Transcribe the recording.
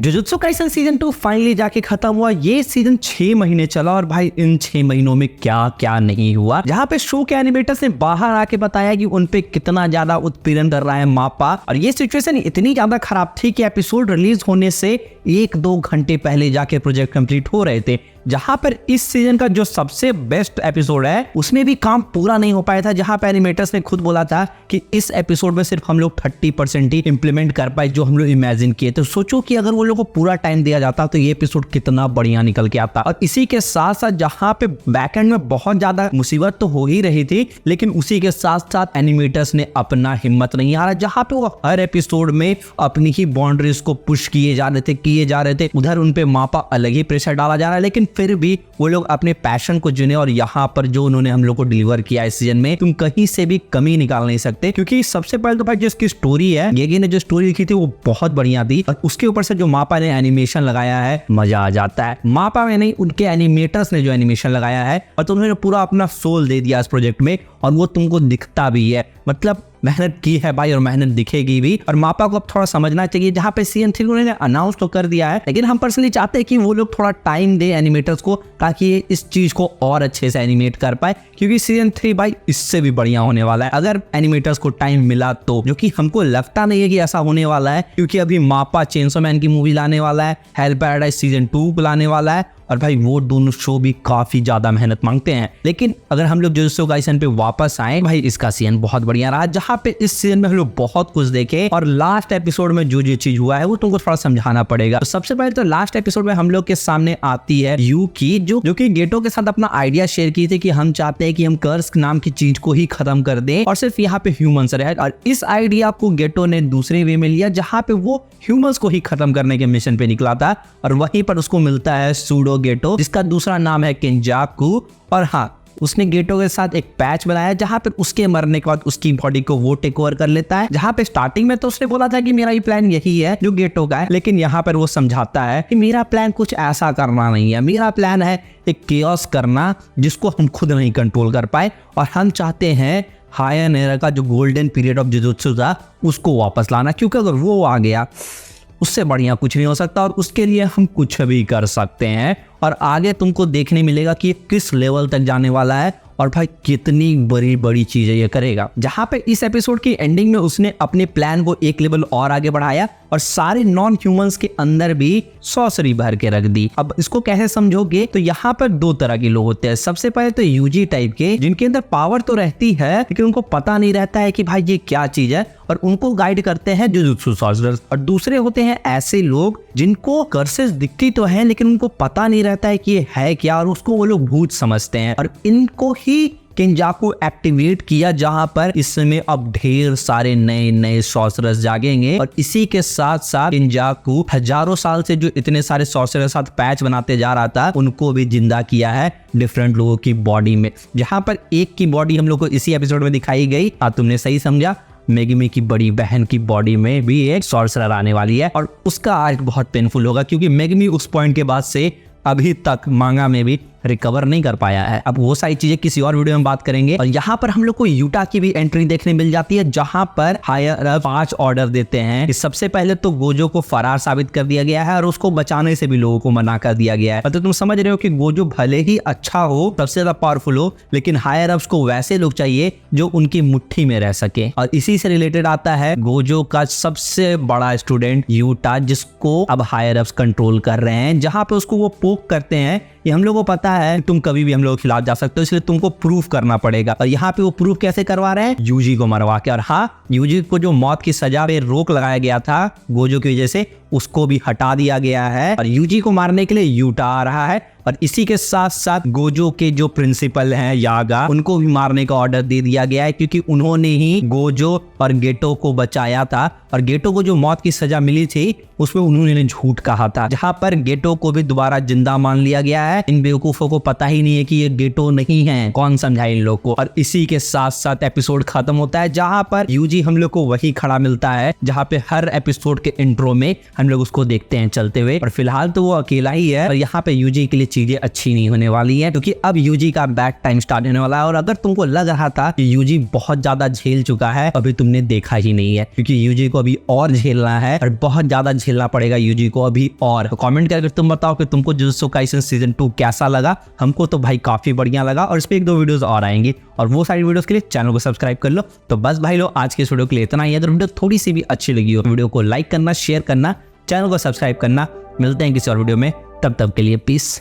Jujutsu Kaisen season 2 finally जाके खत्म हुआ। ये सीजन 6 महीने चला और भाई इन 6 महीनों में क्या क्या नहीं हुआ। जहाँ पे शो के एनिमेटर्स ने बाहर आके बताया कि उनपे कितना ज्यादा उत्पीड़न कर रहा है मापा, और ये सिचुएशन इतनी ज्यादा खराब थी कि एपिसोड रिलीज होने से 1-2 घंटे पहले जाके प्रोजेक्ट कंप्लीट हो रहे थे। जहां पर इस सीजन का जो सबसे बेस्ट एपिसोड है उसमें भी काम पूरा नहीं हो पाया था, जहां पर एनिमेटर्स ने खुद बोला था कि इस एपिसोड में सिर्फ हम लोग 30% ही इंप्लीमेंट कर पाए जो हम लोग इमेजिन किए। तो सोचो कि अगर वो लोग को पूरा टाइम दिया जाता तो ये एपिसोड कितना बढ़िया निकल के आता। और इसी के साथ साथ जहां पे बैकएंड में बहुत ज्यादा मुसीबत तो हो ही रही थी, लेकिन उसी के साथ साथ एनिमेटर्स ने अपना हिम्मत नहीं हारा, जहां पे वो हर एपिसोड में अपनी ही बाउंड्रीज को पुश किए जा रहे थे। उधर उनपे मापा अलग ही प्रेशर डाला जा रहा है, लेकिन फिर भी वो लोग अपने पैशन को चुने। और यहाँ पर जो उन्होंने हम लोग को डिलीवर किया इस सीजन में, तुम कहीं से भी कमी निकाल नहीं सकते। क्योंकि सबसे पहले तो भाई जिसकी स्टोरी है, गेगी ने जो स्टोरी लिखी थी वो बहुत बढ़िया थी, और उसके ऊपर से जो मापा ने एनिमेशन लगाया है मजा आ जाता है। मापा में नहीं, उनके एनिमेटर्स ने जो एनिमेशन लगाया है, और तो उन्होंने पूरा अपना सोल दे दिया इस प्रोजेक्ट में, और वो तुमको दिखता भी है। मतलब मेहनत की है भाई, और मेहनत दिखेगी भी। और मापा को अब थोड़ा समझना चाहिए, जहां पे सीजन 3 उन्होंने अनाउंस तो कर दिया है, लेकिन हम पर्सनली चाहते हैं कि वो लोग थोड़ा टाइम दे एनिमेटर्स को, ताकि ये इस चीज को और अच्छे से एनिमेट कर पाए। क्योंकि सीजन 3 भाई इससे भी बढ़िया होने वाला है अगर एनिमेटर्स को टाइम मिला तो, जो कि हमको लगता नहीं है कि ऐसा होने वाला है। क्योंकि अभी मापा चेनसो मैन की मूवी लाने वाला है, हेल पैराडाइज सीजन 2 लाने वाला है, और भाई वो दोनों शो भी काफी ज्यादा मेहनत मांगते हैं। लेकिन अगर हम लोग जुजुत्सु काइसन पे वापस आए, भाई इसका सीजन बहुत बढ़िया रहा, जहां पे इस सीजन में हम लोग बहुत कुछ देखे। और लास्ट एपिसोड में जो चीज हुआ है वो तुमको थोड़ा समझाना पड़ेगा। तो सबसे पहले तो लास्ट एपिसोड में हम लोग के सामने आती है यूकी, जो कि गेटो के साथ अपना आइडिया शेयर की थी कि हम चाहते हैं कि हम कर्स नाम की चीज को ही खत्म कर दें और सिर्फ यहाँ पे ह्यूमंस रहे। और इस आइडिया को गेटो ने दूसरे वे में लिया, जहां पे वो ह्यूमंस को ही खत्म करने के मिशन पे निकला था, और वहीं पर उसको मिलता है सूडो गेटो, जिसका दूसरा नाम है किंजाकू। और हाँ, उसने गेटो के साथ एक पैच बनाया, जहां पर उसके मरने के बाद उसकी बॉडी को वो टेक ओवर कर लेता है। जहां पे स्टार्टिंग में तो उसने बोला था कि मेरा ये प्लान यही है जो गेटो का है, लेकिन यहाँ पर वो समझाता है कि मेरा प्लान कुछ ऐसा करना नहीं है, मेरा प्लान है एक केओस करना जिसको हम खुद नहीं कंट्रोल कर पाए, और हम चाहते हैं हायर एरा का जो गोल्डन पीरियड ऑफ जुजुत्सु था उसको वापस लाना। क्योंकि अगर वो आ गया उससे बढ़िया कुछ नहीं हो सकता, और उसके लिए हम कुछ भी कर सकते हैं। और आगे तुमको देखने मिलेगा कि किस लेवल तक जाने वाला है, और भाई कितनी बड़ी बड़ी चीजें ये करेगा। जहां पे इस एपिसोड की एंडिंग में उसने अपने प्लान को एक लेवल और आगे बढ़ाया, और सारे नॉन ह्यूमंस के अंदर भी सॉर्सरी भर के रख दी। अब इसको कैसे समझोगे, तो यहाँ पर 2 तरह के लोग होते हैं। सबसे पहले तो यूजी टाइप के, जिनके अंदर पावर तो रहती है लेकिन उनको पता नहीं रहता है कि भाई ये क्या चीज है, और उनको गाइड करते हैं जुजुत्सु सॉर्सरर्स। और दूसरे होते हैं ऐसे लोग जिनको कर्सेस दिखती तो है लेकिन उनको पता नहीं रहता है कि ये है क्या, और उसको वो लोग भूत समझते हैं। और इनको ही किंजाकू एक्टिवेट किया, जहां पर इस समय अब ढेर सारे नए नए सॉर्सरर्स जागेंगे। और इसी के साथ साथ किंजाकू हजारों साल से जो इतने सारे सॉर्सरर्स साथ पैच बनाते जा रहा था, उनको भी जिंदा किया है डिफरेंट लोगों की बॉडी में। जहां पर एक की बॉडी हम लोग को इसी एपिसोड में दिखाई गई, तुमने सही समझा, मेगमी की बड़ी बहन की बॉडी में भी एक सॉर्सरर आने वाली है, और उसका आज बहुत पेनफुल होगा। क्योंकि मेगमी उस पॉइंट के बाद से अभी तक मांगा में भी रिकवर नहीं कर पाया है। अब वो सारी चीजें किसी और वीडियो में बात करेंगे। और यहाँ पर हम लोग को यूटा की भी एंट्री देखने मिल जाती है, जहां पर हायर 5 ऑर्डर देते हैं कि सबसे पहले तो गोजो को फरार साबित कर दिया गया है, और उसको बचाने से भी लोगों को मना कर दिया गया है। मतलब तुम समझ रहे हो कि गोजो भले ही अच्छा हो, सबसे ज्यादा पावरफुल हो, लेकिन हायर अप्स को वैसे लोग चाहिए जो उनकी मुट्ठी में रह सके। और इसी से रिलेटेड आता है गोजो का सबसे बड़ा स्टूडेंट यूटा, जिसको अब हायर अप्स कंट्रोल कर रहे हैं। जहां पे उसको वो पोक करते हैं, ये हम लोगों को पता है तुम कभी भी हम लोग के खिलाफ जा सकते हो, इसलिए तुमको प्रूफ करना पड़ेगा। और यहाँ पे वो प्रूफ कैसे करवा रहे हैं, यूजी को मरवा के। और हाँ, यूजी को जो मौत की सजा पे रोक लगाया गया था गोजो की वजह से, उसको भी हटा दिया गया है, और यूजी को मारने के लिए यूटा आ रहा है। और इसी के साथ साथ गोजो के जो प्रिंसिपल हैं यागा, उनको भी मारने का ऑर्डर दे दिया गया है, क्योंकि उन्होंने ही गोजो और गेटो को बचाया था। और गेटो को जो मौत की सजा मिली थी उसमें उन्होंने झूठ कहा था, जहां पर गेटो को भी दोबारा जिंदा मान लिया गया है। इन बेवकूफों को पता ही नहीं है कि ये गेटो नहीं है, कौन समझाए इन लोग को। और इसी के साथ साथ एपिसोड खत्म होता है, जहां पर यूजी हम लोग को वही खड़ा मिलता है जहां पे हर एपिसोड के इंट्रो में हम हम लोग उसको देखते हैं चलते हुए। और फिलहाल तो वो अकेला ही है, और यहाँ पे यूजी के लिए चीजें अच्छी नहीं होने वाली है, क्योंकि अब यूजी का बैड टाइम स्टार्ट होने वाला है। और अगर तुमको लग रहा था कि यूजी बहुत ज्यादा झेल चुका है, अभी तुमने देखा ही नहीं है, क्योंकि यूजी को अभी और झेलना है, और बहुत ज्यादा झेलना पड़ेगा यूजी को अभी। और कमेंट करके तुम बताओ कि तुमको जुजुत्सु काइसेन सीजन 2 कैसा लगा। हमको तो भाई काफी बढ़िया लगा, और इस पे 1-2 वीडियोस और आएंगी, और वो सारी वीडियोस के लिए चैनल को सब्सक्राइब कर लो। तो बस भाई लोग, आज के इस वीडियो के लिए इतना ही है। अगर वीडियो थोड़ी सी भी अच्छी लगी हो, वीडियो को लाइक करना, शेयर करना, चैनल को सब्सक्राइब करना। मिलते हैं किसी और वीडियो में, तब तक के लिए पीस।